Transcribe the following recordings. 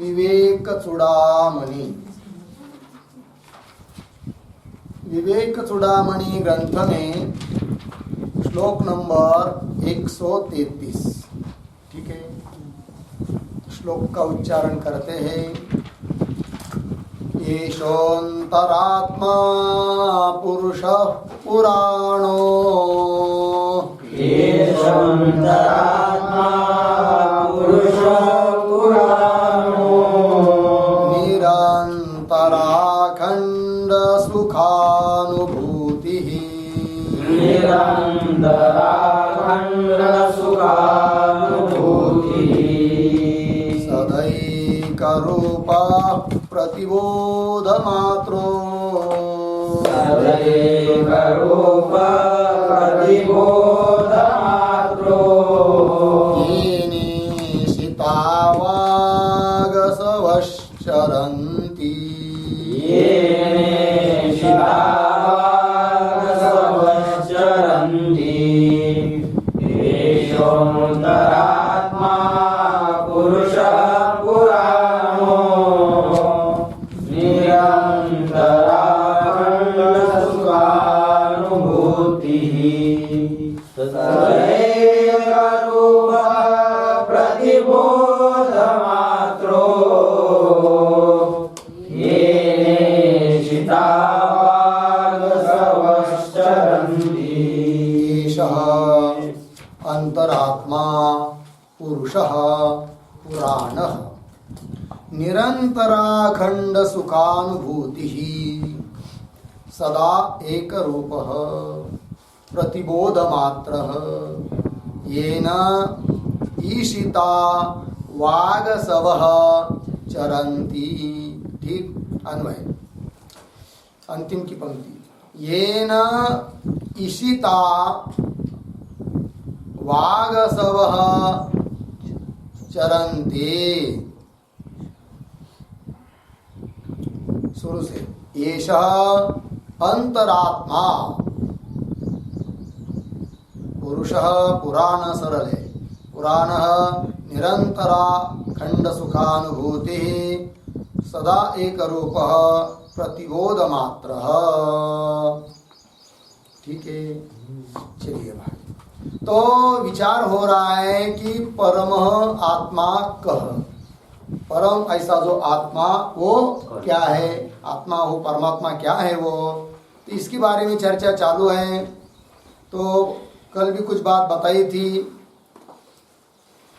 विवेक चूड़ामणि। विवेक चूड़ामणि ग्रंथ में श्लोक नंबर 133। ठीक है, श्लोक का उच्चारण करते हैं। एषोऽन्तरात्मा पुरुषः पुराणो एषोऽन्तरात्मा पुरुषः पुराणो निरन्तराखण्ड सुखानुभूतिः निरन्तराखण्ड सुखानुभूतिः सदैकरूपः प्रतिबोधमात्रो सदैकरूपः प्रतिबोधमात्रो येनेशिता वागसवश्चरन्ति येनेशिता वागसवश्चरन्ति एषोऽन्तरात्मा पुरुषः पुराणो निरन्तराखण्डसुखानुभूतिः सदैकरूपः प्रतिबोधमात्रो येनेशिता वागसवश्चरन्ति एषः अंतरात्मा पुरुषः पुराणः निरन्तराखण्ड सुखानुभूतिः सदा एक रूपः प्रतिबोधमात्रः येन ईशिता वागसवः चरन्ति। ठीक, अन्वय अंतिम की पंक्ति। येन ईशिता वागसवः चरन्ति। शुरू से एषः अंतरात्मा पुरुषः पुराण सरल है। पुराणः निरंतरा खंड सुखानुभूतिः सदा एक रूपः प्रतिबोध मात्रः। ठीक है, चलिए भाई। तो विचार हो रहा है कि परम आत्मा कह, परम ऐसा जो आत्मा वो क्या है, आत्मा हो परमात्मा क्या है वो, तो इसके बारे में चर्चा चालू है। तो कल भी कुछ बात बताई थी।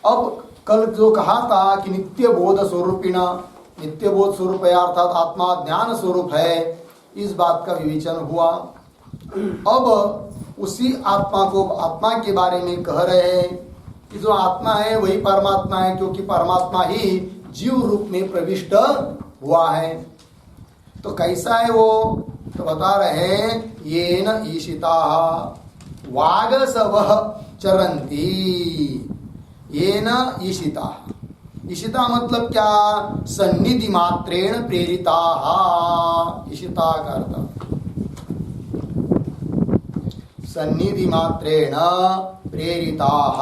अब कल जो कहा था कि नित्य बोध स्वरूपिणा, नित्य बोध स्वरूप है अर्थात आत्मा ज्ञान स्वरूप है, इस बात का विवेचन हुआ। अब उसी आत्मा को, आत्मा के बारे में कह रहे हैं कि जो आत्मा है वही परमात्मा है, क्योंकि परमात्मा ही जीव रूप में प्रविष्ट हुआ है। तो कैसा है वो, तो बता रहे हैं येन ईशिताः वागसवः चरन्ति। येन ईशिताः, ईशिता मतलब क्या, सन्निधि मात्रेण प्रेरिताः। ईशिता का अर्थ सन्निधि मात्रेण प्रेरिताः।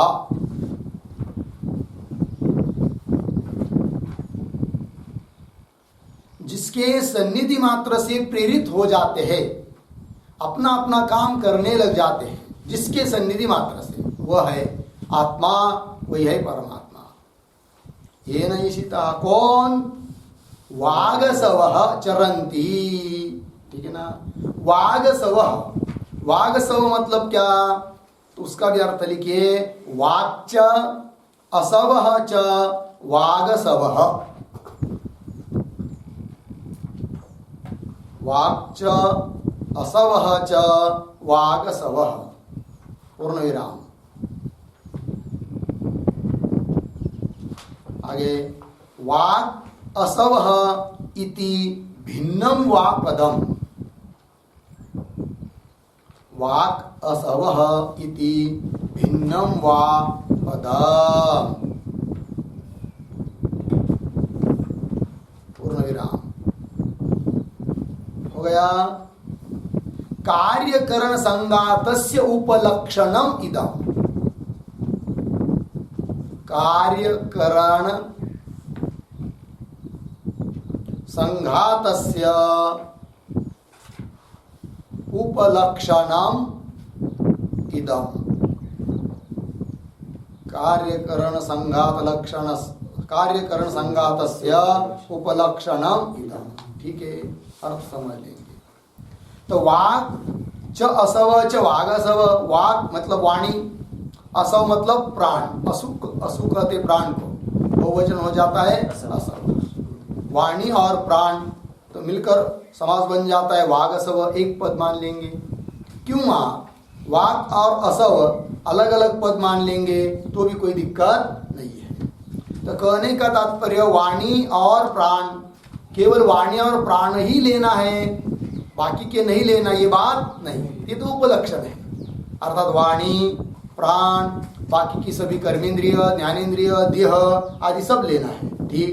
जिसके सन्निधि मात्र से प्रेरित हो जाते हैं, अपना अपना काम करने लग जाते हैं, जिसके सन्निधि मात्र से, वह है आत्मा, वही है परमात्मा। येन ईशिता कौन, वागसवः चरन्ति। ठीक है ना, वागसवः, वागसव मतलब क्या, तो उसका भी अर्थ लिखिए वाच्च असवः च वागसवः। वाक्च असवः च वागसवः, पूर्ण विराम। आगे वाक् असवः इति भिन्नं वा पदम्। वाक् असवः इति भिन्नं वा पदम्, पूर्ण विराम। हो गया। कार्यकरण संगातस्य उपलक्षणम इदम। कार्यकरण संघातस्य उपलक्षणम इदम। कार्यकरण संघातस्य उपलक्षणम इदम। ठीक है, अर्थ समझ लेंगे। तो वाक च असव च वागसव। वाक मतलब वाणी, असव मतलब प्राण। असु कहते प्राण को, बहुवचन हो जाता है असव। वाणी और प्राण तो मिलकर समास बन जाता है वागसव, एक पद मान लेंगे। क्यों वाक और असव अलग अलग पद मान लेंगे तो भी कोई दिक्कत नहीं है। तो कहने का तात्पर्य वाणी और प्राण, केवल वाणी और प्राण ही लेना है, बाकी के नहीं लेना, ये बात नहीं, ये तो उपलक्षण है। अर्थात वाणी, प्राण, बाकी की सभी कर्मेंद्रिय, ज्ञानेंद्रिय, देह आदि सब लेना है। ठीक,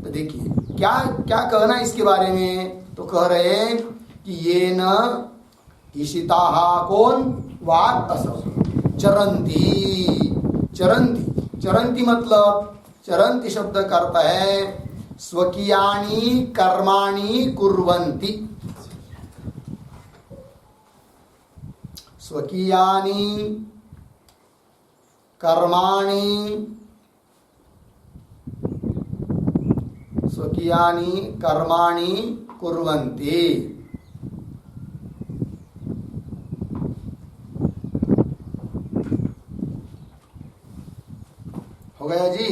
तो देखिए क्या क्या कहना इसके बारे में। तो कह रहे हैं कि ये न ईशिताः कौन, वाक असव, चरंती। चरंती, चरंती मतलब, चरंती शब्द का अर्थ है स्वकीयानि कर्माणि कुर्वन्ति। स्वकीयानि कर्माणि, स्वकीयानि कर्माणि कुर्वन्ति। हो गया जी।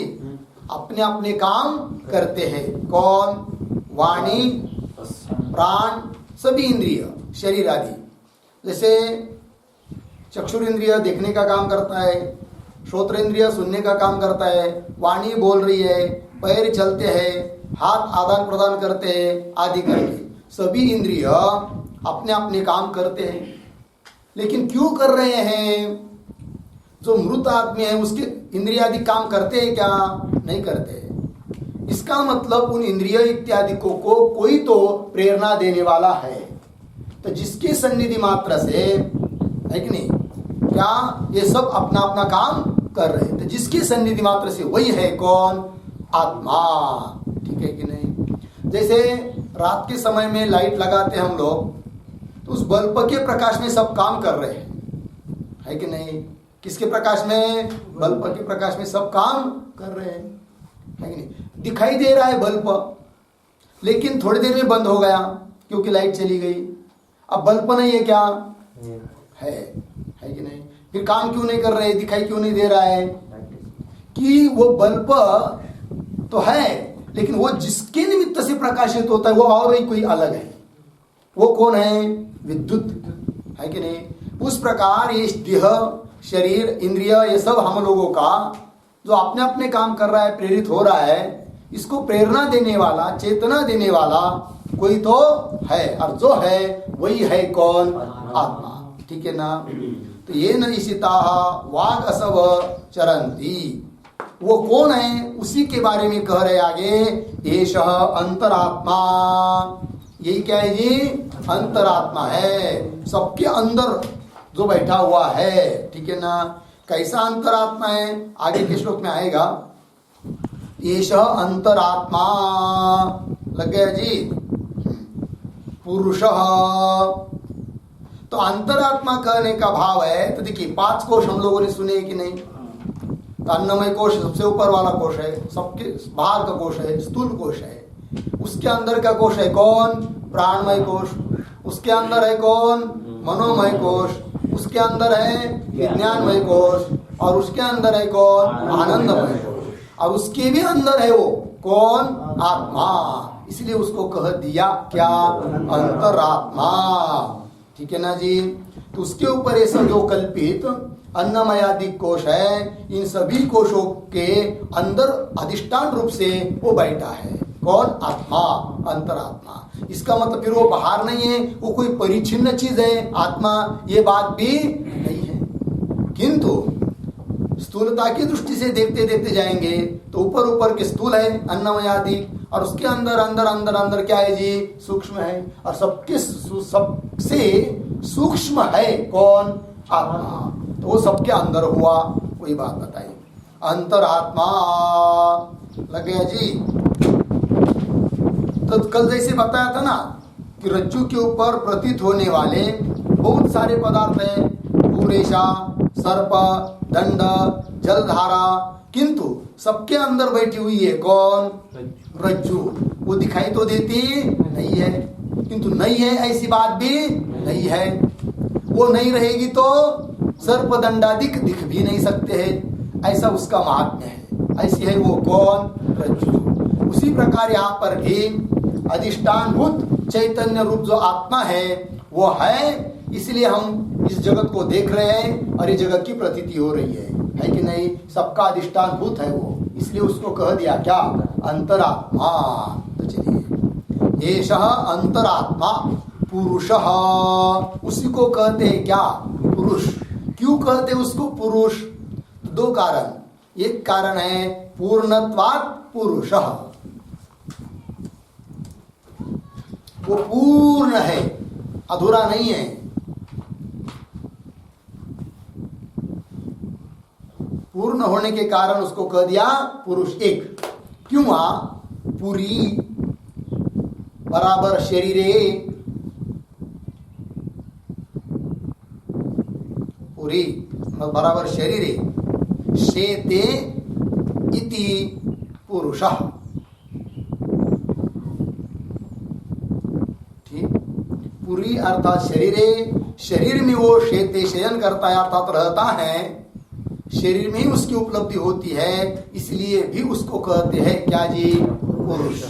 अपने अपने काम करते हैं। कौन? वाणी, प्राण, सभी इंद्रिय, शरीर आदि। जैसे चक्षुरेंद्रिय देखने का काम करता है, श्रोत्रेंद्रिय सुनने का काम करता है, वाणी बोल रही है, पैर चलते हैं, हाथ आदान प्रदान करते हैं आदि करके सभी इंद्रिय अपने अपने काम करते हैं। लेकिन क्यों कर रहे हैं? जो मृत आदमी है उसके इंद्रिय आदि काम करते हैं क्या? नहीं करते। इसका मतलब उन इंद्रिय इत्यादि को कोई तो प्रेरणा देने वाला है। तो जिसके सन्निधि मात्र से, है कि नहीं, क्या ये सब अपना अपना काम कर रहे हैं। तो जिसके सन्निधि मात्र से वही है कौन? आत्मा। ठीक है कि नहीं? जैसे रात के समय में लाइट लगाते हैं हम लोग, तो उस बल्ब के प्रकाश में सब काम कर रहे हैं, है कि नहीं? किसके प्रकाश में? बल्ब के प्रकाश में सब काम कर रहे हैं, है कि नहीं? दिखाई दे रहा है बल्ब, लेकिन थोड़ी देर में बंद हो गया क्योंकि लाइट चली गई। अब बल्ब नहीं है क्या? है कि नहीं? फिर काम क्यों नहीं कर रहे? दिखाई क्यों नहीं दे रहा है? कि वो बल्ब तो है, लेकिन वो जिसके निमित्त से प्रकाशित होता है वो और ही कोई अलग है। वो कौन है? विद्युत, है कि नहीं? उस प्रकार ये देह, शरीर, इंद्रिय, ये सब हम लोगों का जो अपने अपने काम कर रहा है, प्रेरित हो रहा है, इसको प्रेरणा देने वाला, चेतना देने वाला कोई तो है, और जो है वही है कौन? आत्मा। ठीक है ना? तो ये न ईशिताः वाग असव चरंती। वो कौन है? उसी के बारे में कह रहे आगे, एषः अंतरात्मा। यही क्या है जी? अंतरात्मा है, सबके अंदर जो बैठा हुआ है। ठीक है ना? कैसा अंतरात्मा है? आगे के श्लोक में आएगा। एषः अंतरात्मा, लग गया जी? पुरुषः। तो अंतरात्मा कहने का भाव है, तो देखिए 5 कोश हम लोगों ने सुने कि नहीं? तो अन्नमय कोश सबसे ऊपर वाला कोश है, सबके बाहर का कोश है स्थूल कोश है। उसके अंदर का कोश है कौन? प्राणमय कोश। उसके अंदर है कौन? मनोमय कोश। उसके अंदर है विज्ञानमय कोश, और उसके अंदर है कौन? आनंदमय कोश। और उसके भी अंदर है वो कौन? आत्मा। इसलिए उसको कह दिया क्या? अंतरात्मा। ठीक है ना जी? तो उसके ऊपर ये सब जो कल्पित अन्नमयादि कोश है, इन सभी कोशों के अंदर अधिष्ठान रूप से वो बैठा है कौन? आत्मा, अंतरात्मा। इसका मतलब फिर वो बाहर नहीं है, वो कोई परिच्छिन्न चीज है आत्मा, ये बात भी नहीं है। किंतु स्थूलता की दृष्टि से देखते देखते जाएंगे तो ऊपर ऊपर के स्थूल है अन्नमयादि, और उसके अंदर अंदर अंदर अंदर क्या है जी? सूक्ष्म है। और सबसे सूक्ष्म है कौन? आत्मा। तो वो सबके अंदर हुआ, वही बात बताई। अंतरात्मा, लग गया जी? तो कल जैसे बताया था ना कि रज्जु के ऊपर प्रतीत होने वाले बहुत सारे पदार्थ हैं, भूरेशा, सर्प, दंड, जलधारा, किंतु सबके अंदर बैठी हुई है कौन? रज्जु। वो दिखाई तो देती नहीं है, किंतु नहीं है ऐसी बात भी नहीं है। वो नहीं रहेगी तो सर्प दंडादिक दिख भी नहीं सकते हैं, ऐसा उसका महात्म्य है। ऐसी है वो कौन? रज्जु। उसी प्रकार यहाँ पर भी अधिष्ठानभूत चैतन्य रूप जो आत्मा है वो है, इसलिए हम इस जगत को देख रहे हैं और ये जगत की प्रतीति हो रही है कि नहीं? सबका अधिष्ठानभूत है वो, इसलिए उसको कह दिया क्या? अंतरात्मा। तो चलिए, एषः अंतरात्मा पुरुषः, उसी को कहते हैं क्या? पुरुष। क्यों कहते हैं उसको पुरुष? तो दो कारण। एक कारण है पूर्णत्वात् पुरुषः, वो पूर्ण है, अधूरा नहीं है। पूर्ण होने के कारण उसको कह दिया पुरुष। एक क्यों? पूरी बराबर शरीरे, पूरी बराबर शरीरे, शेते इति पुरुषः। ठीक, पूरी अर्थात शरीरे, शरीर में वो शेते शयन करता है अर्थात रहता है, शरीर में ही उसकी उपलब्धि होती है, इसलिए भी उसको कहते हैं क्या जी? पुरुष।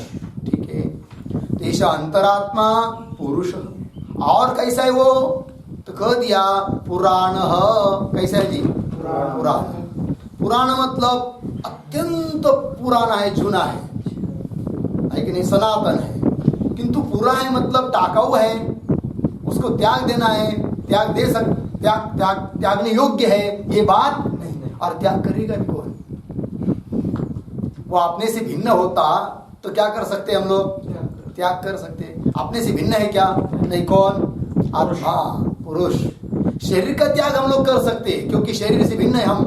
ठीक है, तो ऐसा अंतरात्मा पुरुष। और कैसा है वो? तो कह दिया पुराण। कैसा है जी? पुराण। पुराण मतलब अत्यंत पुराना है, जुना है कि नहीं? सनातन है। किंतु पूरा है मतलब टाकाऊ है, उसको त्याग देना है, त्याग दे सक त्यागने योग्य है, ये बात नहीं। और त्याग करेगा भी कौन? वो अपने से भिन्न होता तो क्या कर सकते हम लोग? त्याग कर सकते। अपने से भिन्न है क्या? नहीं। कौन? आत्मा, पुरुष। शरीर का त्याग हम लोग कर सकते क्योंकि शरीर से भिन्न है हम,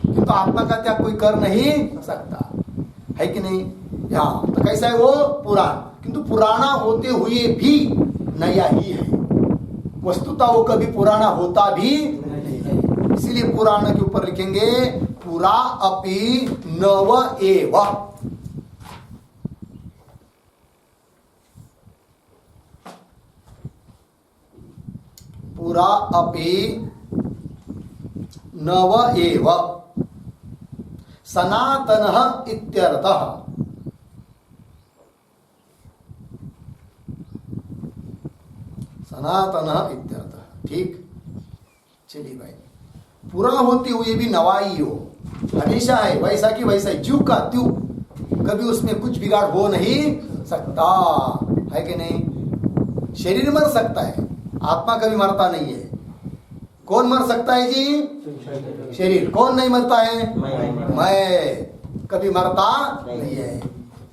किंतु आत्मा का त्याग कोई कर नहीं सकता, है कि नहीं? हाँ, तो कैसा है वो? पुराण। किंतु पुराना होते हुए भी नया ही है। वस्तुतः वो कभी पुराना होता भी नहीं है, इसीलिए पुराण के ऊपर लिखेंगे पुरा अपि नव एव। पुरा अपि नव एव सनातनः इत्यर्थः। सनातनः इत्यर्थः। ठीक, चलिए भाई, पूरा होते हुए भी नवाई हो, हमेशा है वैसा की वैसा, ज्यू का त्यू, कभी उसमें कुछ बिगाड़ हो नहीं सकता, है कि नहीं? शरीर मर सकता है, आत्मा कभी मरता नहीं है। कौन मर सकता है जी? शरीर। कौन नहीं मरता है? मैं। कभी मरता नहीं है,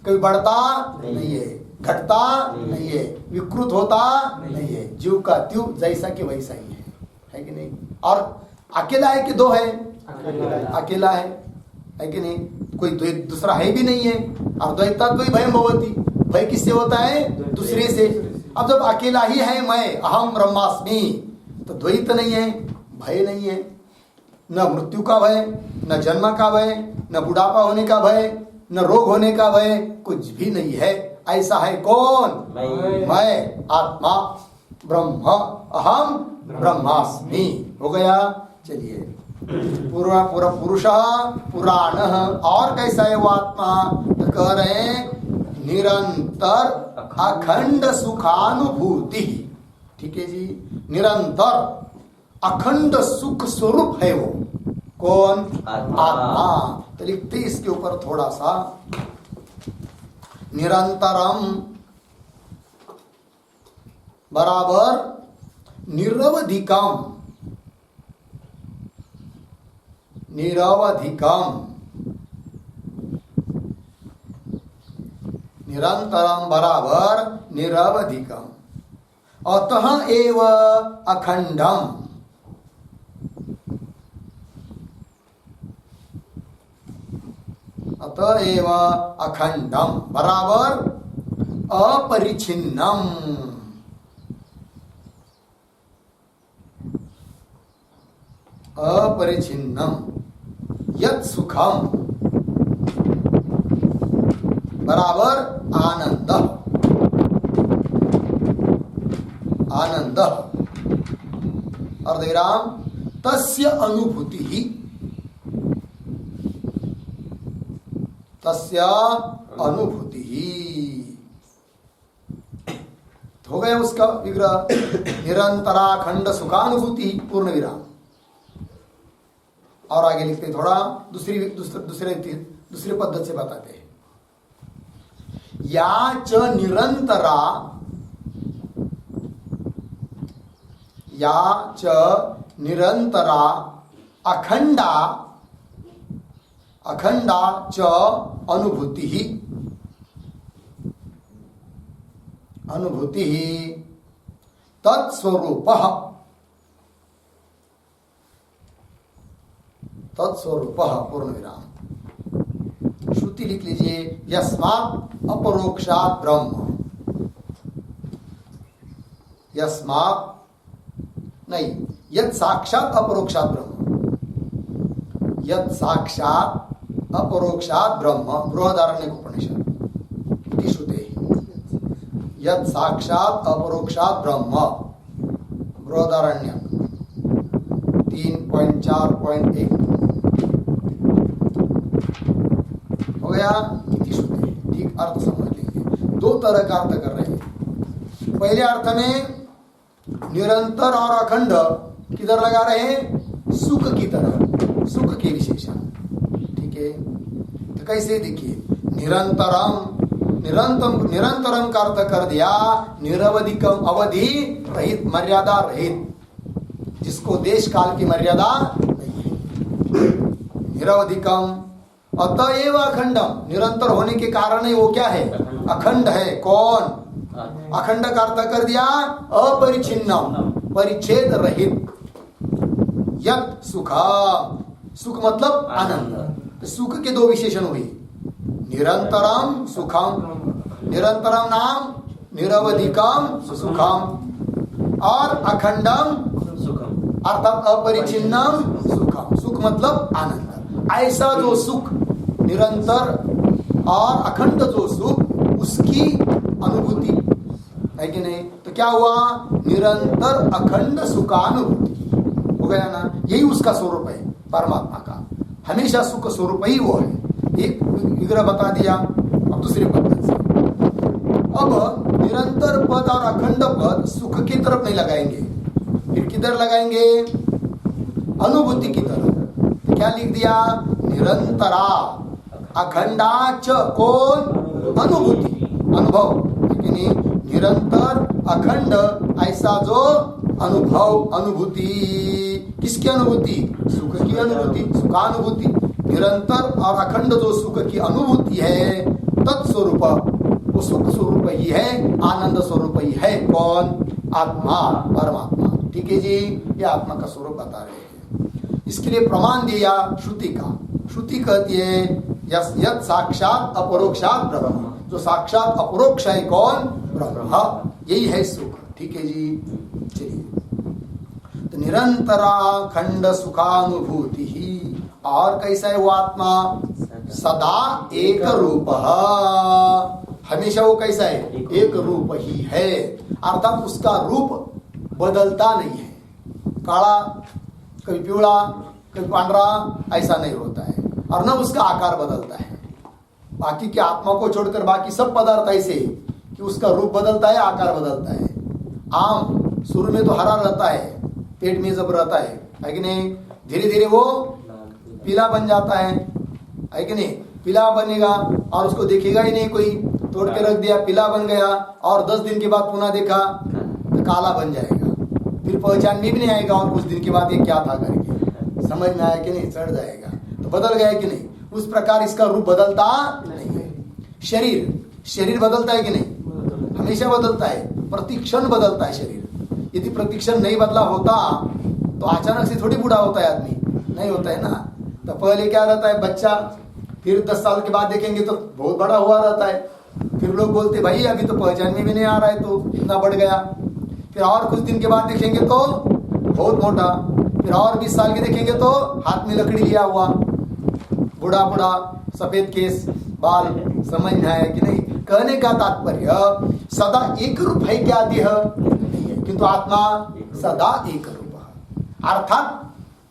कभी बढ़ता नहीं है, घटता नहीं है, विकृत होता नहीं है। जीव का त्यू जैसा कि वैसा ही है कि नहीं? और अकेला है कि दो है? अकेला है कि नहीं? कोई दूसरा है भी नहीं है। और द्वैता द्वै भयम भवति, भय किससे होता है? दूसरे से। अब जब अकेला ही है मैं, अहम ब्रह्मास्मि, तो द्वैत नहीं है, भय नहीं है, न मृत्यु का भय, न जन्म का भय, न बुढ़ापा होने का भय, न रोग होने का भय, कुछ भी नहीं है। ऐसा है कौन? मैं, आत्मा, ब्रह्म, अहम ब्रह्मास्मि। हो गया। चलिए, पूरा पूरा पुरुष पुराण। और कैसा है वो आत्मा? तो कह रहे हैं निरंतर अखंड सुखानुभूति। ठीक है जी, निरंतर अखंड सुख स्वरूप है वो। कौन? आत्मा। तो लिखते इसके ऊपर थोड़ा सा, निरंतरम बराबर निरवधिकम, निरवधिकम, निरंतरम बराबर निरवधिकम, अतः एव अखंडम। अतः एव अखंडम बराबर अपरिछिन्नम, अपरिछिन्नम यत् सुखम बराबर आनंद, आनंद अर्धविराम तस्य अनुभूति ही, तस्य अनुभूति ही। हो गया उसका विग्रह, निरंतराखंड सुखानुभूति पूर्ण विराम। और आगे लिखते थोड़ा दूसरे पद्धति से बताते हैं। या च निरंतरा, या च निरंतरा अखंडा, अखंडा च अनुभूति ही, अनुभूति ही तत्स्वरूपः, तत्स्वरूपः पूर्ण विराम। श्रुति लिख लीजिए, यस्मात् अपरोक्षात् ब्रह्म, यस्मात् नहीं, यत् साक्षात् अपरोक्षात् ब्रह्म, यत् साक्षात् अपरोक्षात् ब्रह्म, बृहदारण्यक उपनिषद इति श्रुते, यत् साक्षात् अपरोक्षात् ब्रह्म, बृहदारण्यक 3.4.1 हो गया। इति श्रुते, ठीक अर्थ समझ लीजिए। दो तरह का अर्थ कर रहे हैं। पहले अर्थ में निरंतर और अखंड किधर लगा रहे हैं? सुख की तरह, सुख के विशेषण, ठीक है। तो कैसे देखिए, निरंतरम, निरंतरम का अर्थ कर दिया निरवधिकम, अवधि रहित, मर्यादा रहित, जिसको देश काल की मर्यादा नहीं है। निरवधिकम अतएव अखंडम, निरंतर होने के कारण ही वो क्या है? अखंड है। कौन? अखंड का अर्थ कर दिया अपरिछिन्नम, परिच्छेद रहित। यत् सुखम, सुख मतलब आनंद। सुख के दो विशेषण हुए, निरंतरम सुखम, निरंतरम नाम निरवधिकम सुखम, और अखंडम सुखम अर्थात अपरिछिन्नम सुखम। सुख मतलब आनंद। ऐसा जो सुख, निरंतर और अखंड जो सुख, उसकी अनुभूति है कि नहीं? तो क्या हुआ? निरंतर अखंड सुखानुभूति हो गया ना। यही उसका स्वरूप है परमात्मा का, हमेशा सुख स्वरूप ही वो है। एक विग्रह बता दिया, अब दूसरे पद से। अब निरंतर पद और अखंड पद सुख की तरफ नहीं लगाएंगे, फिर किधर लगाएंगे? अनुभूति की तरफ। तो क्या लिख दिया? निरंतरा अखंडाच, कौन? अनुभूति, अनुभव, लेकिन निरंतर अखंड ऐसा जो अनुभव, अनुभूति, किसकी अनुभूति? सुख की अनुभूति, सुखानुभूति। निरंतर और अखंड जो सुख की अनुभूति है, तत्स्वरूप, वो सुख स्वरूप ही है, आनंद स्वरूप ही है। कौन? आत्मा, परमात्मा। ठीक है जी, ये आत्मा का स्वरूप बता रहे हैं। इसके लिए प्रमाण दिया श्रुति का। श्रुति कहती है यत् साक्षात अपरोक्षात ब्रह्म, जो साक्षात अपरोक्ष है कौन? ब्रह्म, यही है सुख। ठीक है जी, चलिए। तो निरंतराखंड सुखानुभूति ही, और कैसा है वो आत्मा? सदा एक रूप, हमेशा वो कैसा है? एक रूप ही है, अर्थात उसका रूप बदलता नहीं है। काला, कभी पीला, कभी पांडरा, ऐसा नहीं होता है। और न उसका आकार बदलता है। बाकी के आत्मा को छोड़कर बाकी सब पदार्थ ऐसे कि उसका रूप बदलता है, आकार बदलता है। आम शुरू में तो हरा रहता है, पेट में जब रहता है कि नहीं, धीरे धीरे वो पीला बन जाता है कि नहीं? पीला बनेगा और उसको देखेगा ही नहीं कोई, तोड़ के रख दिया, पीला बन गया, और 10 दिन के बाद पुनः देखा तो काला बन जाएगा। फिर पहचान में भी नहीं आएगा, और कुछ दिन के बाद ये क्या था करके समझ में आया कि नहीं, चढ़ जाएगा। तो बदल गया कि नहीं? उस प्रकार इसका रूप बदलता नहीं है। शरीर बदलता है कि नहीं? हमेशा बदलता है, प्रतिक्षण बदलता है शरीर। यदि प्रतिक्षण नहीं बदला होता तो अचानक से थोड़ी बूढ़ा होता है आदमी, नहीं होता है ना। तो पहले क्या रहता है? बच्चा, फिर 10 साल के बाद देखेंगे तो बहुत बड़ा हुआ रहता है, फिर लोग बोलते भाई अभी तो पहचान में भी नहीं आ रहा है, तो इतना बढ़ गया। फिर और कुछ दिन के बाद देखेंगे तो बहुत मोटा, फिर और 20 साल के देखेंगे तो हाथ में लकड़ी लिया हुआ, बूढ़ा बूढ़ा, सफेद केस, बाल। समझ में आया कि नहीं? कहने का तात्पर्य सदा एक रूप है क्या देह? किंतु आत्मा सदा एक रूप है, अर्थात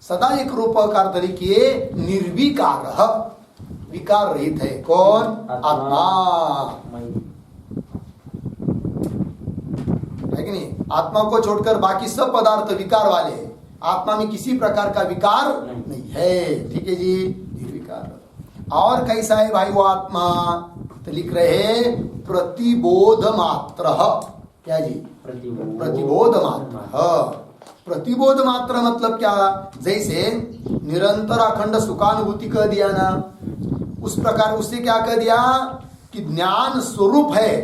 सदा एक रूप का अर्थ लिखिए निर्विकार, विकार रहित है। कौन? आत्मा है कि नहीं? आत्मा को छोड़कर बाकी सब पदार्थ विकार वाले हैं, आत्मा में किसी प्रकार का विकार नहीं है। ठीक है जी, निर्विकार। और कैसा है भाई वो आत्मा? तो लिख रहे हैं प्रतिबोध मात्र। क्या जी? प्रतिबोध मात्र। प्रतिबोध मात्र मतलब क्या? जैसे निरंतर अखंड सुखानुभूति कह दिया ना, उस प्रकार उससे क्या कह दिया कि ज्ञान स्वरूप है।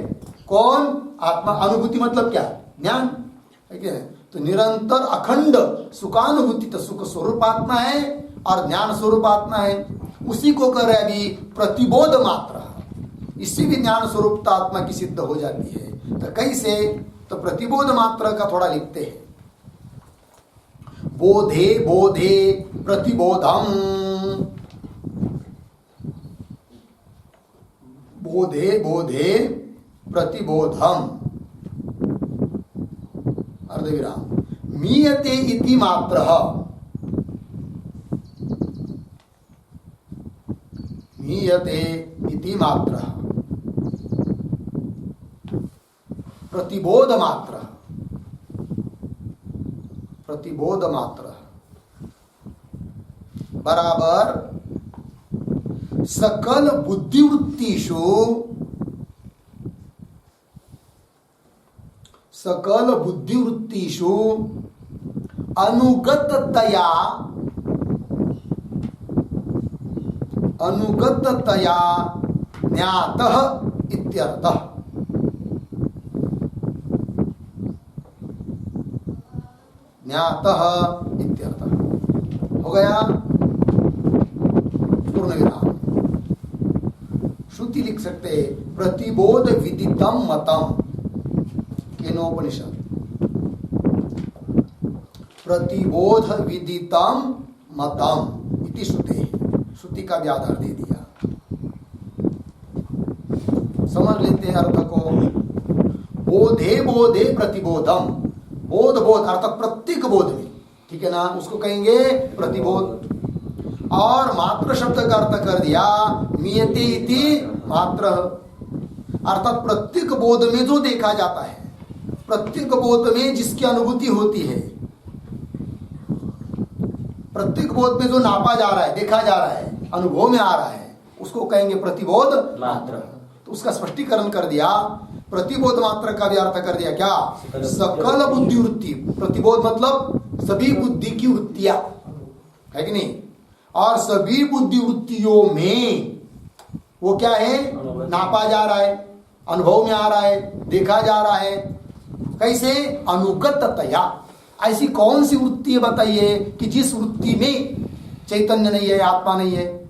कौन? आत्मा। अनुभूति मतलब क्या? ज्ञान है क्या? तो निरंतर अखंड सुखानुभूति तो सुख स्वरूप आत्मा है और ज्ञान स्वरूप आत्मा है, उसी को कह रहे अभी प्रतिबोध मात्र। इससे भी ज्ञान स्वरूपता आत्मा की सिद्ध हो जाती है। तो कैसे? तो प्रतिबोध मात्र का थोड़ा लिखते हैं। बोधे बोधे प्रतिबोधम, बोधे बोधे प्रतिबोधम, अर्धविराम, मीयते इति मात्रः, मीयते इति मात्रः, प्रतिबोध मात्र, प्रतिबोध मात्र बराबर सकल बुद्धिवृत्तिषु, सकल बुद्धिवृत्तिषु अनुगततया, अनुगततया ज्ञातः इत्यर्थः। ज्ञातः इत्यर्थः हो गया। पूर्ण विराम। श्रुति लिख सकते हैं प्रतिबोध विदितम मतम, केनोपनिषद। प्रतिबोध विदितम मतम इति श्रुते, श्रुति का भी आधार दे दिया। समझ लेते हैं अर्थ को। बोधे बोधे प्रतिबोधम, बोध बोध अर्थात प्रत्येक बोध में, ठीक है ना, उसको कहेंगे प्रतिबोध। और मात्र शब्द का अर्थ कर दिया मीयते इति मात्र, अर्थात प्रत्येक बोध में जो देखा जाता है, प्रत्येक बोध में जिसकी अनुभूति होती है, प्रत्येक बोध में जो नापा जा रहा है, देखा जा रहा है, अनुभव में आ रहा है, उसको कहेंगे प्रतिबोध मात्र। तो उसका स्पष्टीकरण कर दिया। प्रतिबोध मात्र का भी अर्थ कर दिया क्या? सकल बुद्धि वृत्ति। प्रतिबोध मतलब सभी बुद्धि की वृत्तियां, है कि नहीं? और सभी बुद्धि वृत्तियों में वो क्या है? नापा जा रहा है, अनुभव में आ रहा है, देखा जा रहा है। कैसे? अनुगततया। ऐसी कौन सी वृत्ति है बताइए कि जिस वृत्ति में चैतन्य नहीं है, आत्मा नहीं है?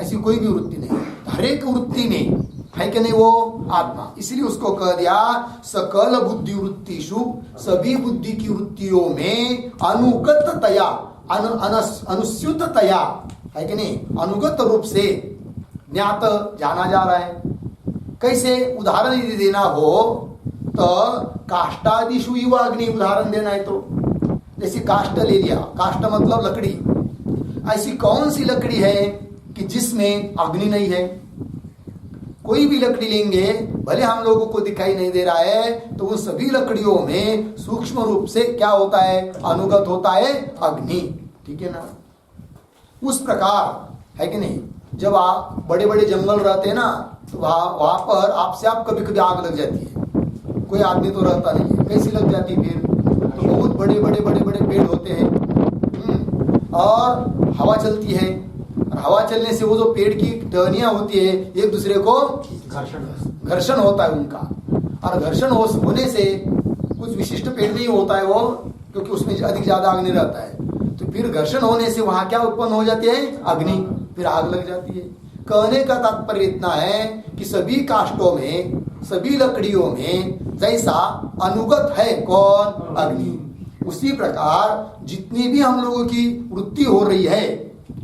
ऐसी कोई भी वृत्ति नहीं। हर एक वृत्ति में है कि नहीं वो आत्मा। इसलिए उसको कह दिया सकल बुद्धि वृत्तिषु, सभी बुद्धि की वृत्तियों में अनुगततया, अनुस्यूततया, है कि नहीं, अनुगत रूप से ज्ञात, जाना जा रहा है। कैसे? उदाहरण यदि देना हो तो काष्ठादिषु युव अग्नि, उदाहरण देना है तो जैसे काष्ठ ले लिया, काष्ठ मतलब लकड़ी। ऐसी कौन सी लकड़ी है कि जिसमें अग्नि नहीं है? कोई भी लकड़ी लेंगे, भले हम लोगों को दिखाई नहीं दे रहा है, तो उन सभी लकड़ियों में सूक्ष्म रूप से क्या होता है? अनुगत होता है अग्नि, ठीक है ना? उस प्रकार, है कि नहीं, जब आप बड़े बड़े जंगल रहते हैं ना, तो वहां पर आपसे आप कभी कभी आग लग जाती है। कोई आदमी तो रहता नहीं है, कैसी लग जाती है? फिर तो बहुत बड़े बड़े बड़े बड़े पेड़ होते हैं और हवा चलती है, और हवा चलने से वो जो पेड़ की टहनियां होती है एक दूसरे को घर्षण होता है उनका, और घर्षण होने से कुछ विशिष्ट पेड़ नहीं होता है वो, क्योंकि उसमें अधिक ज्यादा अग्नि रहता है। तो फिर घर्षण होने से वहां क्या उत्पन्न हो जाती है? अग्नि, फिर आग लग जाती है। कहने का तात्पर्य इतना है कि सभी काष्ठों में, सभी लकड़ियों में जैसा अनुगत है कौन? अग्नि, उसी प्रकार जितनी भी हम लोगों की वृत्ति हो रही है,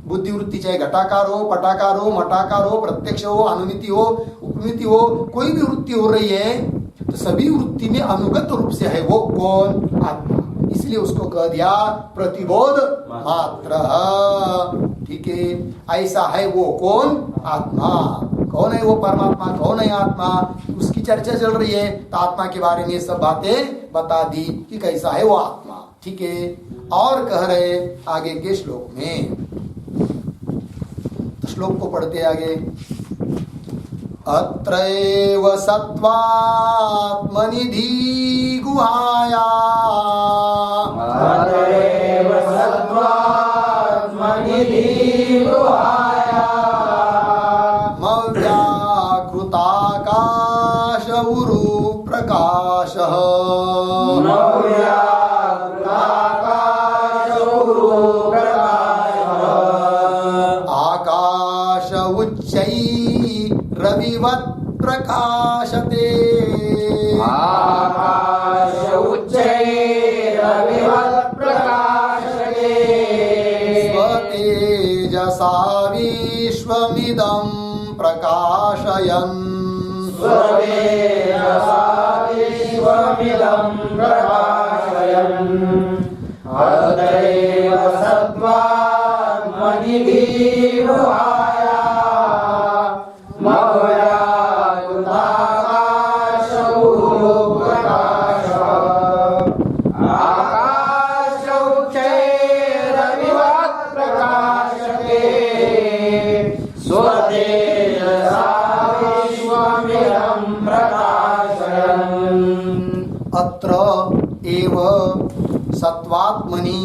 बुद्धि वृत्ति, चाहे घटाकार हो, पटाकार हो, मटाकार हो, प्रत्यक्ष हो, अनुमिति हो, उपमिति हो, कोई भी वृत्ति हो रही है तो सभी वृत्ति में अनुगत रूप से है वो कौन? आत्मा। इसलिए उसको कह दिया प्रतिबोध मात्र। ठीक है, ऐसा है वो कौन? आत्मा। कौन है वो परमात्मा? कौन है आत्मा? उसकी चर्चा चल रही है तो आत्मा के बारे में सब बातें बता दी कि कैसा है वो आत्मा। ठीक है, और कह रहे आगे के श्लोक में, तो श्लोक को पढ़ते आगे। अत्रैव सत्त्वात्मनिधि गुहाया, अत्रैव सत्त्वात्मनिधि गुहाया, मव्याकृताकाश उरु प्रकाशः, मव्याकृताकाश उरु प्रकाशः, आकाश उच्चै रविवत् प्रकाशते, आकाश उच्चैरविवत् प्रकाशते, स्वतेजसा विश्वमिदं प्रकाशयन्, स्वतेजसा विश्वमिदं प्रकाशयन्, अत्रैव सत्त्वात्मनिधि गुहाया, मव्याकृताकाश उरु प्रकाशः, आकाश उच्चैरविवत् प्रकाशते, स्वतेजसा विश्वमिदं प्रकाशयन्। अत्र एव सत्त्वात्मनि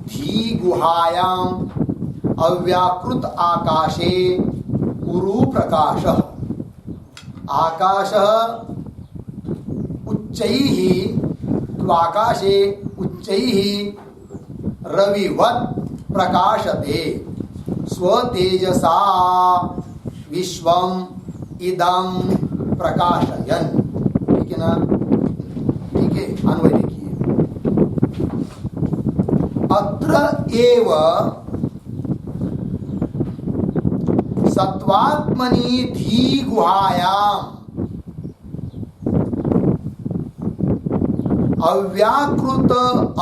धी गुहायाम् अव्याकृत आकाशे उरु प्रकाशः, आकाशः उच्चैः, आकाशे उच्चैः रविवत् प्रकाशते, स्वतेजसा विश्वम् इदं प्रकाशयन्। ठीक है ना? ठीक है, अन्वय देखिए। अत्र एव सत्त्वात्मनि धी गुहायाम्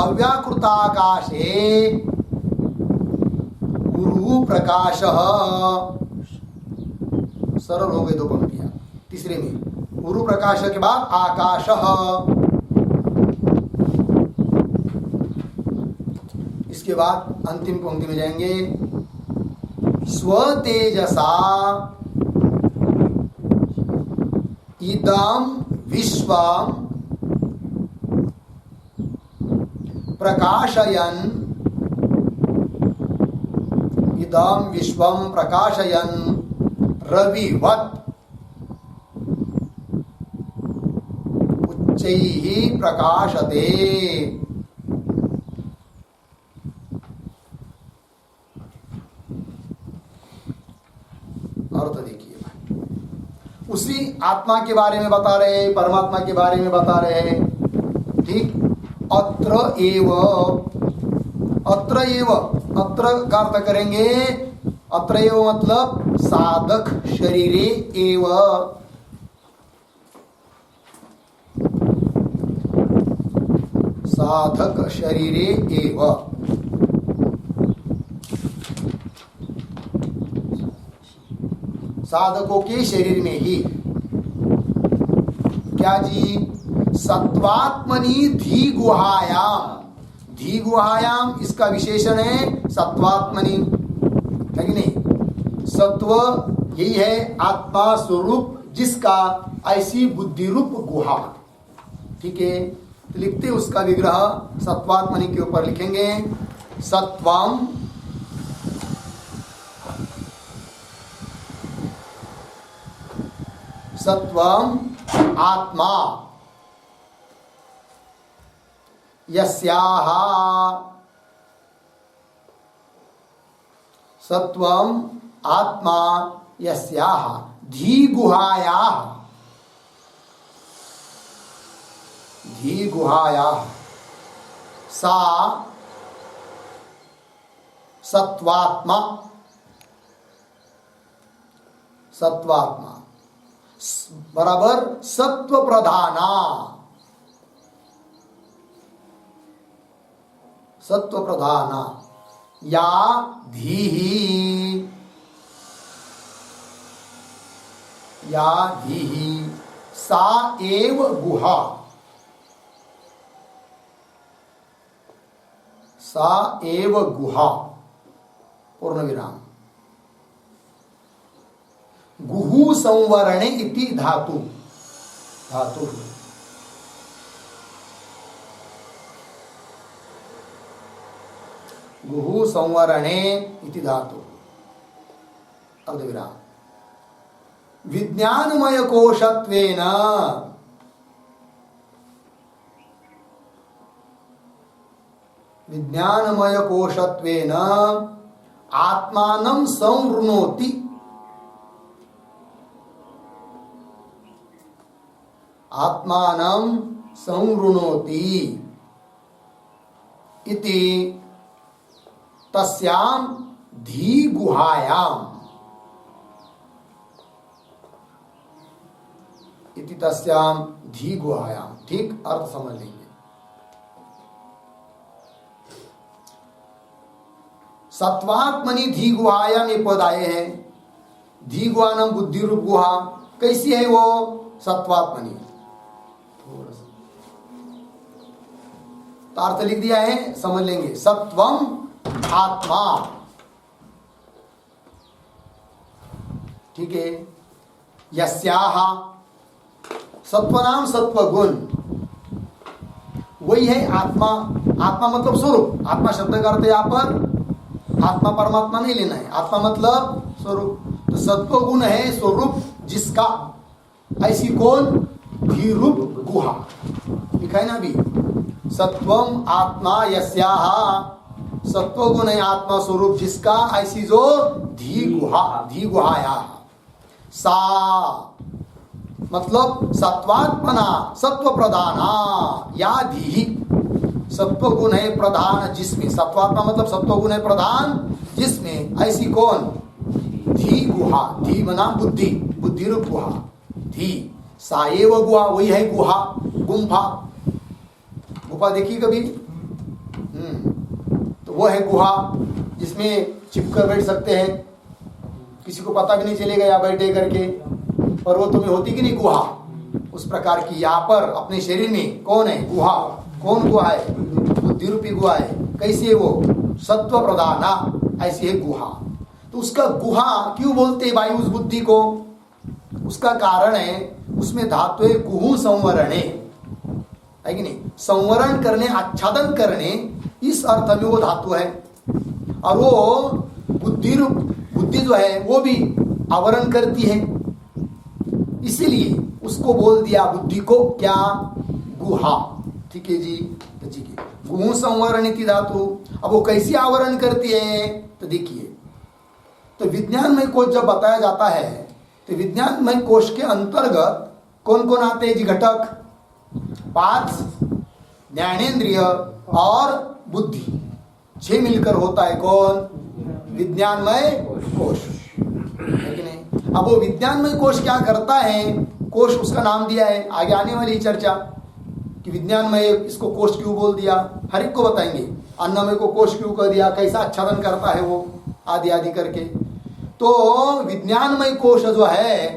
अव्याकृताकाशे उरु प्रकाशः, सरल हो गए दो पंक्तियां। तीसरे में उरु प्रकाश के बाद आकाशः, इसके बाद अंतिम पंक्ति में जाएंगे, स्वतेजसा इदं विश्वं प्रकाशयन्, इदं विश्वं प्रकाशयन् रविवत् उच्चैः प्रकाशते। अर्थ देखिए, उसी आत्मा के बारे में बता रहे हैं, परमात्मा के बारे में बता रहे हैं। ठीक, अत्र एव, अत्र एव, अत्र का अर्थ करेंगे, अत्र एव मतलब साधक शरीरे एव, साधक शरीरे एव, साधकों के शरीर में ही। क्या जी? सत्वात्मनि धी गुहायाम, धी गुहायाम इसका विशेषण है सत्वात्मनि, है कि नहीं? सत्व यही है आत्मा स्वरूप, जिसका ऐसी बुद्धि रूप गुहा। ठीक है, तो लिखते उसका विग्रह सत्वात्मनि के ऊपर लिखेंगे, सत्वम सत्वम आत्मा यस्याः, सत्वम आत्मा यस्याः धी गुहायाः सा सत्वात्मा बराबर सत्व प्रधाना या धीहि सा एव गुहा पूर्ण विराम गुहु संवरणे इति धातु गुहु संवरणे इति धातु अर्ध विराम विज्ञानमय कोशत्वेन आत्मानं संवृणोति इति तस्यां धी गुहायां ठीक अर्थ समझ लेंगे। सत्वात्मनि धी गुहायां ये पद आए हैं। धी गुहा नाम बुद्धि रूप गुहा कैसी है वो? सत्वात्मनि तो अर्थ लिख दिया है, समझ लेंगे। सत्वम आत्मा, ठीक है। यस्याह सत्व नाम सत्व गुण, वही है आत्मा। आत्मा मतलब स्वरूप। आत्मा शब्द का अर्थ यहाँ पर आत्मा परमात्मा नहीं लेना है, आत्मा मतलब स्वरूप। तो सत्व गुण है स्वरूप जिसका, ऐसी कौन? धी रूप गुहा लिखा है ना अभी। सत्वम आत्मा यस्याह, सत्व गुण है आत्मा स्वरूप जिसका, ऐसी जो धी गुहाया सा मतलब सत्वात्मना सत्व प्रधाना या धी, सत्व गुण है प्रधान जिसमें, सत्वात्मा मतलब सत्व गुण है प्रधान जिसमें, ऐसी कौन? धी गुहा। धी बना बुद्धि, बुद्धि रूप गुहा धी। सा एव गुहा, वही है गुहा, गुफा देखी कभी? तो वो है गुहा जिसमें छिपकर बैठ सकते हैं, किसी को पता भी नहीं चलेगा यहाँ बैठे करके। पर वो तुम्हें होती कि नहीं गुहा, उस प्रकार की यहाँ पर अपने शरीर में कौन है? गुहा। कौन गुहा है? बुद्धि रूपी गुहा है। कैसी है वो? सत्व प्रधाना, ऐसी है गुहा। तो उसका गुहा क्यों बोलते हैं भाई उस बुद्धि को? उसका कारण है उसमें धातु है गुहु संवरणे, है कि नहीं? संवरण करने, आच्छादन करने, इस अर्थ में वो धातु है। और वो बुद्धि जो है वो भी आवरण करती है, इसीलिए उसको बोल दिया बुद्धि को क्या? गुहा। ठीक है जी, तो ठीक है। गुहु संवरण इति धातु। अब वो कैसी आवरण करती है? तो देखिए, तो विज्ञानमय कोश जब बताया जाता है तो विज्ञानमय कोश के अंतर्गत कौन कौन आते हैं जी घटक? 5 ज्ञानेन्द्रिय और बुद्धि, 6 मिलकर होता है कौन? विज्ञानमय कोश, है कि नहीं? अब वो विज्ञानमय कोश क्या करता है? कोश उसका नाम दिया है, आगे आने वाली चर्चा कि विज्ञानमय इसको कोश क्यों बोल दिया, हर एक को बताएंगे। अन्नमय को कोश क्यों कर दिया, कैसा आच्छादन करता है वो, आदि आदि करके। तो विज्ञानमय कोश जो है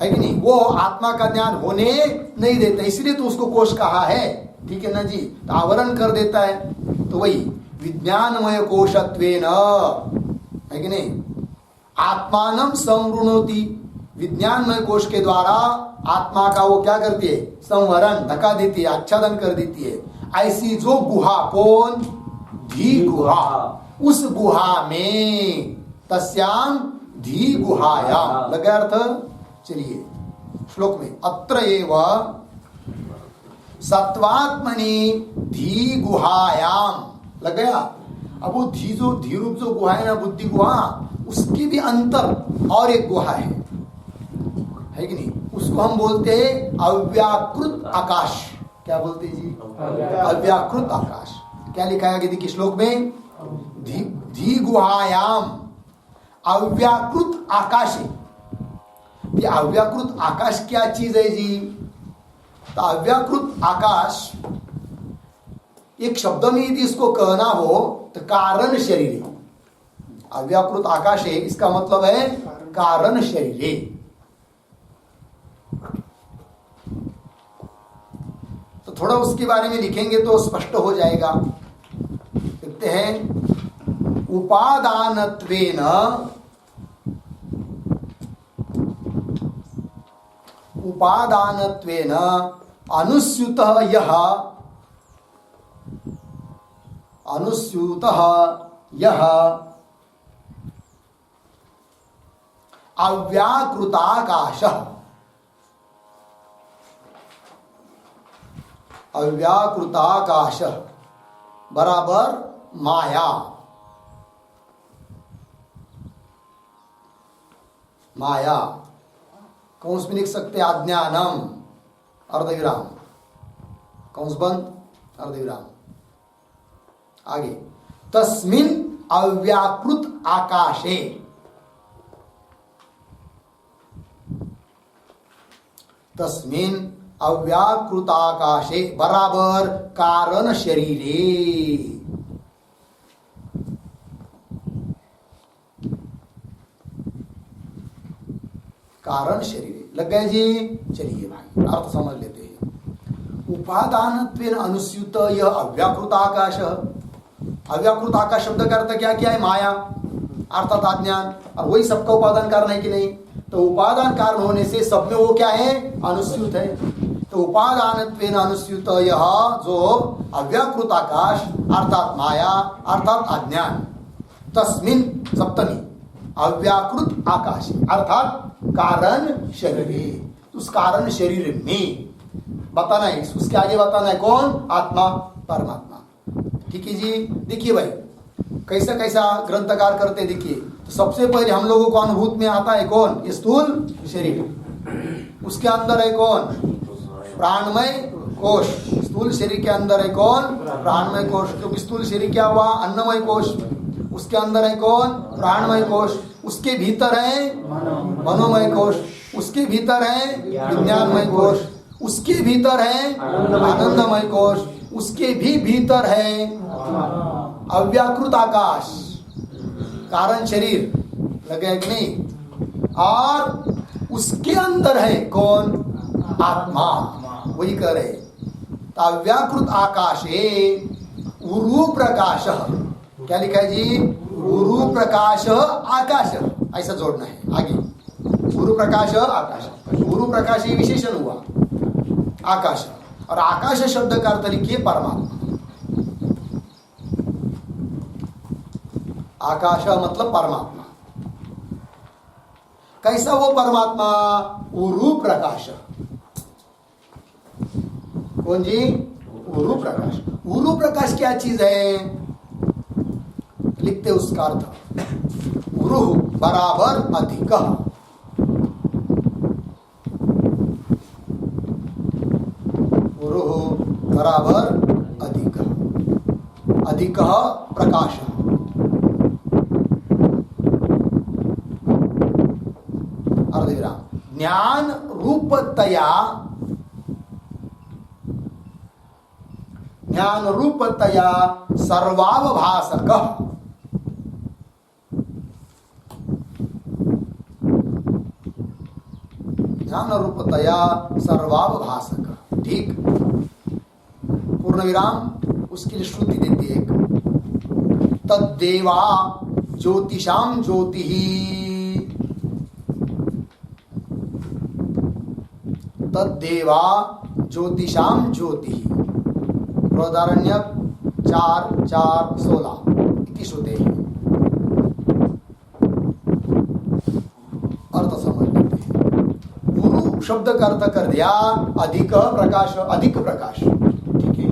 कि नहीं, वो आत्मा का ज्ञान होने नहीं देता, इसलिए तो उसको कोश कहा है। ठीक है ना जी? तो आवरण कर देता है। तो वही विज्ञानमय कोशत्वेन, है कि नहीं, आत्मानं संवृणोति, विज्ञानमय कोश के द्वारा आत्मा का वो क्या करती है? संवरण, ढका देती है, आच्छादन कर देती है। ऐसी जो गुहा, कौन? धी गुहा। उस गुहा में तस्याम धी गुहाया, लगा अर्थ? चलिए श्लोक में, अत्र एव सत्वात्मनि धी गुहायाम, लग गया? अब वो धी रूप जो गुहा है ना, बुद्धि गुहा, उसकी भी अंतर और एक गुहा है कि नहीं? उसको हम बोलते हैं अव्याकृत आकाश। क्या बोलते हैं जी? अव्याकृत आकाश। क्या लिखा है देखिए श्लोक में? धी गुहायाम अव्याकृत आकाश। ये अव्याकृत आकाश क्या चीज है जी? तो अव्याकृत आकाश एक शब्द में यदि इसको कहना हो तो कारण शरीर। अव्याकृत आकाश है, इसका मतलब है कारण शरीर। तो थोड़ा उसके बारे में लिखेंगे तो स्पष्ट हो जाएगा। लिखते हैं उपादानत्वेन अनुस्यूतः यह अव्याकृताकाश बराबर माया। माया कौंस में लिख सकते हैं अज्ञानम अर्धविराम, कौंस बंद अर्धविराम। आगे तस्मिन् अव्याकृत आकाशे, तस्मिन् अव्याकृत आकाशे बराबर कारण शरीरे। कारण शरीर लग गए जी। चलिए भाई अर्थ समझ लेते हैं। उपादानत्वेन अनुस्यूत यह अव्याकृत आकाश। अव्याकृत आकाश शब्द का अर्थ क्या क्या है? माया अर्थात अज्ञान। और वही सबका उपादान कारण है कि नहीं? तो उपादान कारण होने से सब में वो क्या है? अनुस्यूत है। तो उपादानत्वेन अनुस्यूत यह जो अव्याकृत आकाश अर्थात माया अर्थात अज्ञान, तस्मिन् सप्तमी अव्याकृत आकाश अर्थात कारण शरीर। उस कारण शरीर में बताना है, उसके आगे बताना है कौन? आत्मा परमात्मा। ठीक है जी। देखिए भाई कैसा कैसा ग्रंथकार करते देखिए। तो सबसे पहले हम लोगों को अनुभूत में आता है कौन? ये स्थूल शरीर। उसके अंदर है कौन? प्राणमय कोश। स्थूल शरीर के अंदर है कौन? प्राणमय कोश। क्योंकि स्थूल शरीर क्या हुआ? अन्नमय कोश। उसके अंदर है कौन? प्राणमय कोश। उसके भीतर है मनोमय कोश। उसके भीतर है विज्ञानमय कोश। उसके भीतर है आनंदमय कोश। उसके भी भीतर है अव्याकृत आकाश कारण शरीर। लगे कि नहीं? और उसके अंदर है कौन? आत्मा। वही कह रहे। तो अव्याकृत आकाशे उरु प्रकाश। क्या लिखा है जी? उरु प्रकाश आकाश, ऐसा जोड़ना है आगे। उरु प्रकाश आकाश। उरु प्रकाश ये विशेषण हुआ आकाश। और आकाश शब्द का अर्थ लिखिए परमात्मा। आकाश मतलब परमात्मा। कैसा वो परमात्मा? उरु प्रकाश। कौन जी? उरु प्रकाश। उरु प्रकाश क्या चीज है? लिखते उसका अर्थ उरु बराबर अधिक। उरु बराबर अधिक। अधिक प्रकाश। अर्धविराम। ज्ञान रूपतया, ज्ञान रूपतया सर्वावभासक। ज्ञान रूपतया सर्वावभासक। ठीक। पूर्ण विराम। उसके लिए श्रुति देती है एक। तद्देवा ज्योतिषाम ज्योति। तद्देवा ज्योतिषाम ज्योति। बृहदारण्यक 4:4-16 इति श्रुते। अर्थ समझ लेते हैं। गुरु शब्द का अर्थ कर दिया अधिक प्रकाश। अधिक प्रकाश। ठीक है।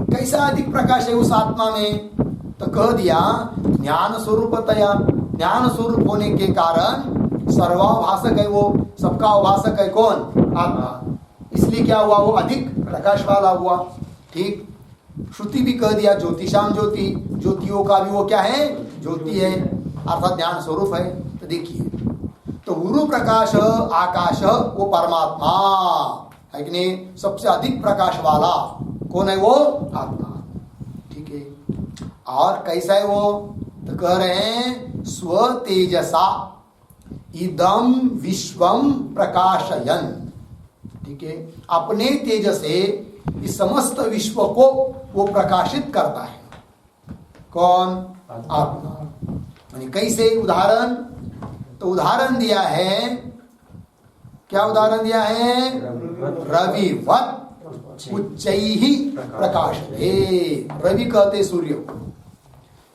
कैसा अधिक प्रकाश है उस आत्मा में? तो कह दिया ज्ञान स्वरूपतया। ज्ञान स्वरूप होने के कारण सर्वाभाषक है, वो सबका आभासक है कौन? आत्मा। इसलिए क्या हुआ? वो अधिक प्रकाश वाला हुआ। ठीक, श्रुति भी कह दिया ज्योतिषाम ज्योति, ज्योतियों का भी वो क्या है? ज्योति है, अर्थात ज्ञान स्वरूप है। तो देखिए, तो गुरु प्रकाश आकाश वो परमात्मा है कि नहीं? सबसे अधिक प्रकाश वाला कौन है? वो आत्मा। ठीक है, और कैसा है वो? तो कह रहे हैं स्व तेजसा इदम विश्वम प्रकाशयन। ठीक है, अपने तेज से इस समस्त विश्व को वो प्रकाशित करता है। कौन? आत्मा। यानी कैसे? उदाहरण, तो उदाहरण दिया है, क्या उदाहरण दिया है? रविवत उच्चैहि प्रकाशते। रवि कहते सूर्य को।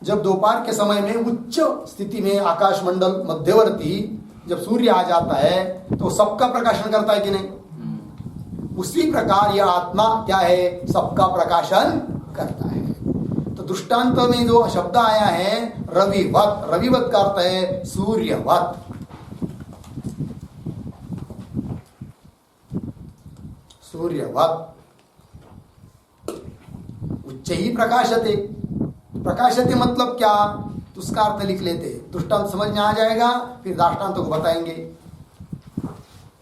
जब दोपहर के समय में उच्च स्थिति में आकाश मंडल मध्यवर्ती जब सूर्य आ जाता है तो सबका प्रकाशन करता है कि नहीं? उसी प्रकार यह आत्मा क्या है? सबका प्रकाशन करता है। तो दृष्टांत में जो शब्द आया है रविवत, रविवत का अर्थ है सूर्यवत। सूर्यवत उच्च ही प्रकाशते। प्रकाशते मतलब क्या? तो उसका अर्थ लिख लेते, दृष्टांत समझ में आ जाएगा, फिर दृष्टांतों को बताएंगे।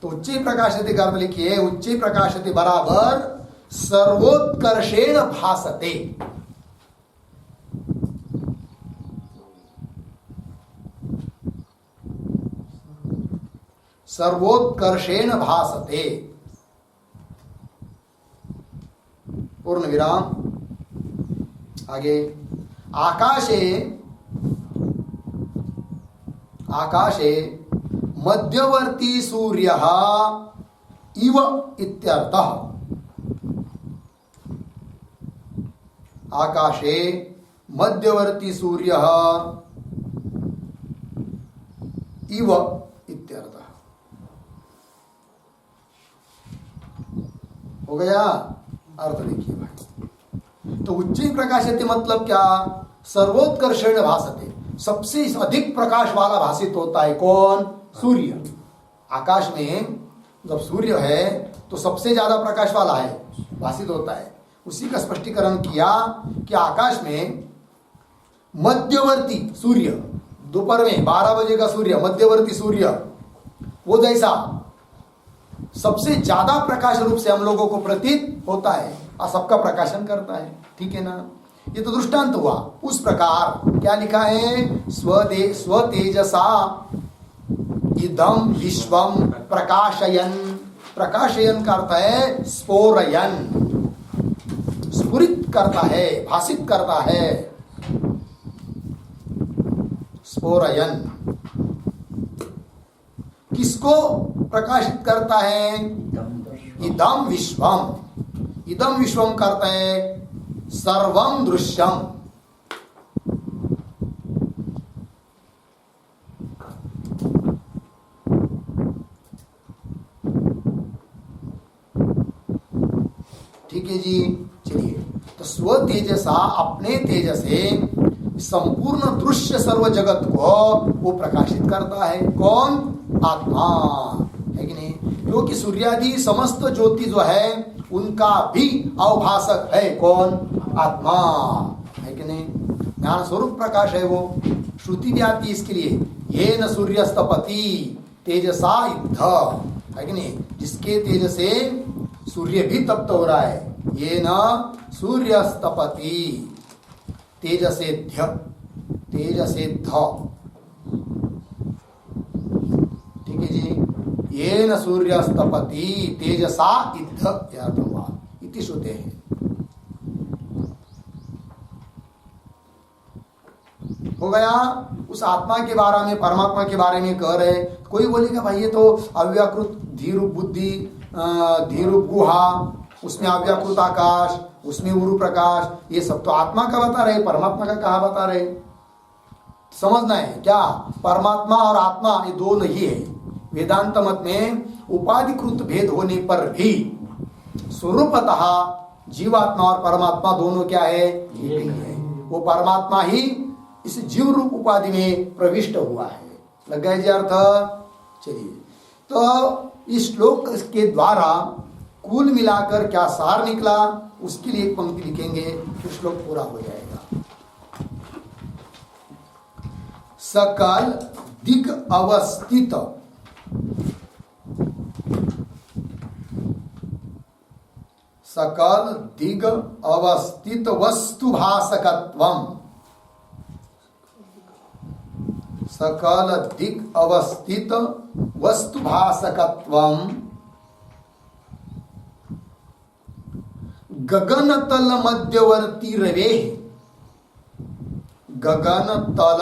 तो उच्च प्रकाशते का अर्थ लिखिए, उच्च प्रकाशते बराबर सर्वोत्कर्षेण भासते। सर्वोत्कर्षेण भासते, पूर्ण विराम। आगे, आकाशे आकाशे मध्यवर्ती सूर्यः इव इत्यर्थः। आकाशे मध्यवर्ती सूर्यः इव इत्यर्थः। हो गया? अर्थ देखिए भाई। तो उच्च प्रकाशते मतलब क्या? सर्वोत्कर्षेण भासते, सबसे अधिक प्रकाश वाला भाषित होता है कौन? सूर्य। आकाश में जब सूर्य है तो सबसे ज्यादा प्रकाश वाला है, भाषित होता है। उसी का स्पष्टीकरण किया कि आकाश में मध्यवर्ती सूर्य, दोपहर में 12 बजे का सूर्य, मध्यवर्ती सूर्य, वो जैसा सबसे ज्यादा प्रकाश रूप से हम लोगों को प्रतीत होता है और सबका प्रकाशन करता है। ठीक है ना? ये तो दृष्टांत हुआ। उस प्रकार क्या लिखा है? स्वतेजसा इदम विश्वम प्रकाशयन। प्रकाशयन का अर्थ है स्फोरयन, स्फुरित करता है, भाषित करता है। स्फोरयन किसको प्रकाशित करता है? इदम विश्वम। इदम विश्वम करता है सर्वम दृश्यम। ठीक है जी, चलिए। तो स्व तेजसा, अपने तेज से संपूर्ण दृश्य सर्व जगत को वो प्रकाशित करता है। कौन? आत्मा, है कि नहीं? क्योंकि सूर्यादि समस्त ज्योति जो है उनका भी अवभाषक है कौन? आत्मा, है कि नहीं? ज्ञान स्वरूप प्रकाश है वो। श्रुति भी आती है इसके लिए, ये न सूर्यस्तपति तेजसा युद्ध, है कि नहीं? जिसके तेज से सूर्य भी तप्त हो रहा है। ये न सूर्यस्तपति तेजसेध्य, तेजसेध्य। ठीक है जी। ये न सूर्यस्तपति तेजसा युद्ध इति श्रुते है। हो गया। उस आत्मा के बारे में, परमात्मा के बारे में कह रहे। कोई बोलेगा भाई ये तो अव्याकृत धीरूप बुद्धि, धीरूप गुहा, उसमें अव्याकृत आकाश, उसमें उरु प्रकाश, ये सब तो आत्मा का बता रहे, परमात्मा का कहा बता रहे? समझना है क्या? परमात्मा और आत्मा ये दो नहीं है। वेदांत मत में उपाधिकृत भेद होने पर भी स्वरूपतः जीवात्मा और परमात्मा दोनों क्या है? एक ही है। वो परमात्मा ही इस जीव रूप उपाधि में प्रविष्ट हुआ है। लग गया जी अर्थ? चलिए, तो इस श्लोक के द्वारा कुल मिलाकर क्या सार निकला उसके लिए एक पंक्ति लिखेंगे, फिर श्लोक पूरा हो जाएगा। सकल दिग अवस्थित सकल दिग अवस्थित वस्तुभासकत्वम, सकल दिग अवस्थित वस्तुभासकत्वम गगनतल मध्यवर्ती रवे, गगनतल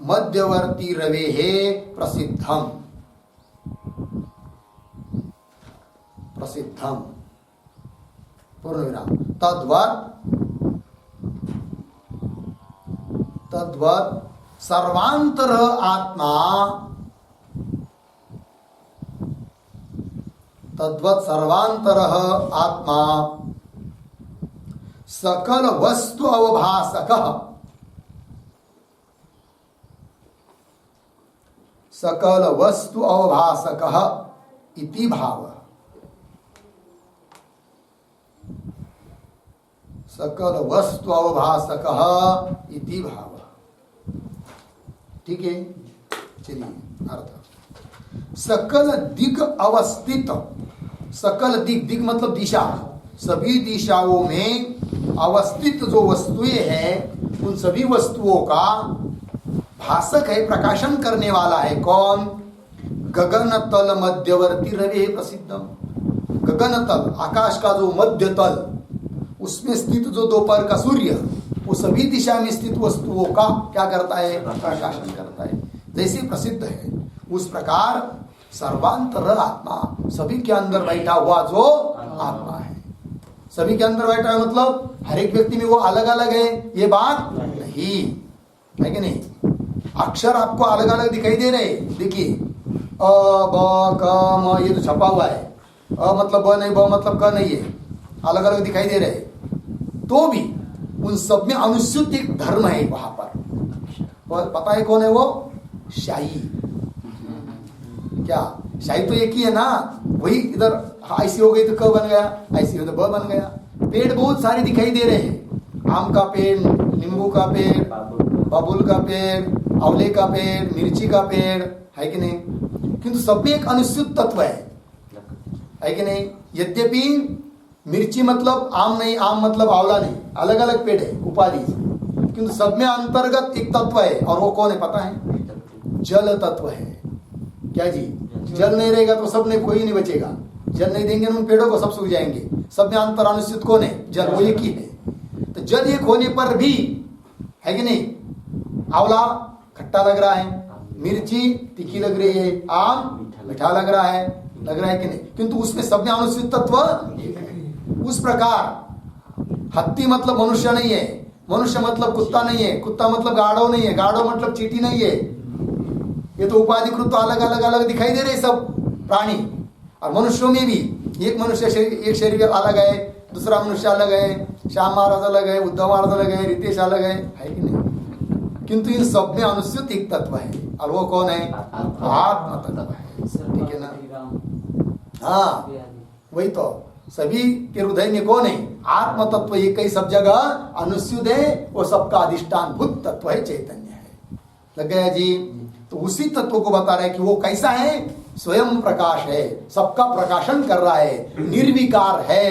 मध्यवर्ती रवे प्रसिद्धम, प्रसिद्धम पूर्ण विराम। तद्वत् सर्वांतर आत्मा, तद्वत् सर्वांतर आत्मा सकल वस्तु अवभासकः, सकल वस्तु अवभासकः इति भावः, सकल वस्तु अवभासकः इति भावः। ठीक है, चलिए अर्थ। सकल दिग अवस्थित, सकल दिग, दिग मतलब दिशा, सभी दिशाओं में अवस्थित जो वस्तुएं हैं उन सभी वस्तुओं का भाषक है, प्रकाशन करने वाला है कौन? गगन तल मध्यवर्ती रवि प्रसिद्धम। गगन तल, आकाश का जो मध्य तल, उसमें स्थित जो दोपहर का सूर्य, वो सभी दिशा में स्थित वस्तुओं का क्या करता है? प्रकाशन करता है। जैसे प्रसिद्ध है उस प्रकार सर्वांतर आत्मा, सभी के अंदर बैठा हुआ जो आत्मा है, सभी के अंदर बैठा है मतलब हर एक व्यक्ति में वो अलग अलग है, ये बात नहीं है कि नहीं? अक्षर आपको अलग अलग दिखाई दे रहे, देखिए अ ब क म, ये तो छपा हुआ है, अ मतलब ब नहीं, ब मतलब क नहीं है, अलग अलग दिखाई दे रहे, तो भी उन सब में अनुस्यूत एक धर्म है वहां पर। पता है कौन है वो? शाही। क्या शाही तो एक ही है ना, वही इधर ऐसी हो गई तो क बन गया, ऐसी हो तो ब बन गया। पेड़ बहुत सारे दिखाई दे रहे हैं, आम का पेड़, नींबू का पेड़, बबूल का पेड़, आंवले का पेड़, मिर्ची का पेड़, है कि नहीं? किंतु सब में एक अनुस्यूत तत्व है कि नहीं? यद्यपि मिर्ची मतलब आम नहीं, आम मतलब आंवला नहीं, अलग अलग पेड़ है उपाधि, किंतु सब में अंतर्गत एक तत्व है, और वो कौन है पता है? जल तत्व है। क्या जी? जल नहीं रहेगा तो सब नहीं, कोई नहीं बचेगा। जल नहीं देंगे उन पेड़ों को, सब सूख जाएंगे। सब में अंतर अनुस्यूत कौन है? जल, वो एक ही है। तो जल एक होने पर भी, है कि नहीं, आंवला खट्टा लग रहा है, मिर्ची तीखी लग रही है, आम मीठा लग रहा है कि नहीं? किंतु उसमें सब में अनुस्यूत तत्व एक है। उस प्रकार हत्ती मतलब मनुष्य नहीं है, मनुष्य मतलब कुत्ता नहीं है, कुत्ता मतलब गाढ़ो नहीं है, गाढ़ो मतलब चींटी नहीं है। ये तो उपाधिकृत तो अलग अलग अलग दिखाई दे रहे सब प्राणी। और मनुष्यों में भी एक मनुष्य एक शरीर अलग है, दूसरा मनुष्य अलग है, श्याम महाराज अलग है, उद्धव महाराज अलग है, रितेश अलग है कि नहीं? किंतु इन सब में अनुस्यूत एक तत्व है, और वो कौन है? आत्म तत्व है। ठीक है ना? हाँ, वही तो सभी के हृदय में कौन है? आत्म तत्व एक ही सब जगह अनुस्यूत है, वो सबका अधिष्ठान भूत तत्व है, चैतन्य है। लग गया जी? तो उसी तत्व को बता रहे हैं कि वो कैसा है? स्वयं प्रकाश है, सबका प्रकाशन कर रहा है, निर्विकार है,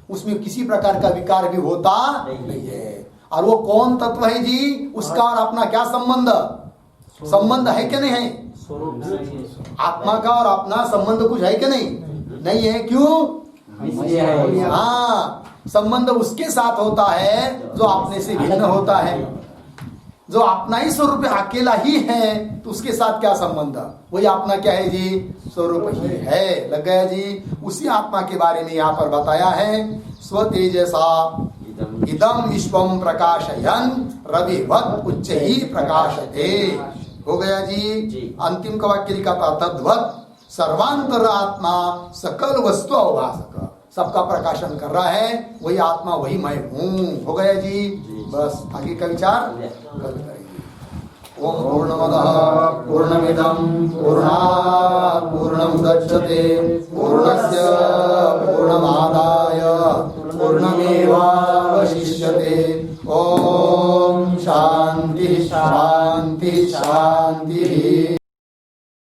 उसमें किसी प्रकार का विकार भी होता नहीं है। और वो कौन तत्व है जी? उसका और अपना क्या संबंध? संबंध है कि नहीं है? आत्मा का और अपना संबंध कुछ है कि नहीं? नहीं है। क्यों? हाँ, संबंध उसके साथ होता है जो अपने से भिन्न होता है। जो अपना ही स्वरूप अकेला ही है, तो उसके साथ क्या संबंध? वही अपना क्या है जी? स्वरूप ही है। लग गया जी? उसी आत्मा के बारे में यहाँ पर बताया है, स्वतेजसा इदम विश्वम प्रकाशयन रविवत उच्च ही प्रकाशते। हो गया जी? अंतिम का वाक्य लिखा था, तद्वत सर्वांतर आत्मा सकल वस्तु अवभासक। सबका प्रकाशन कर रहा है, वही आत्मा, वही मैं हूँ। हो गया जी। बस आगे का विचार कल करेंगे। ओम पूर्णमदः पूर्णमिदं पूर्णात् पूर्णमुदच्यते पूर्णस्य पूर्णमादाय पूर्णमेवावशिष्यते। ओम शांति शांति शांति।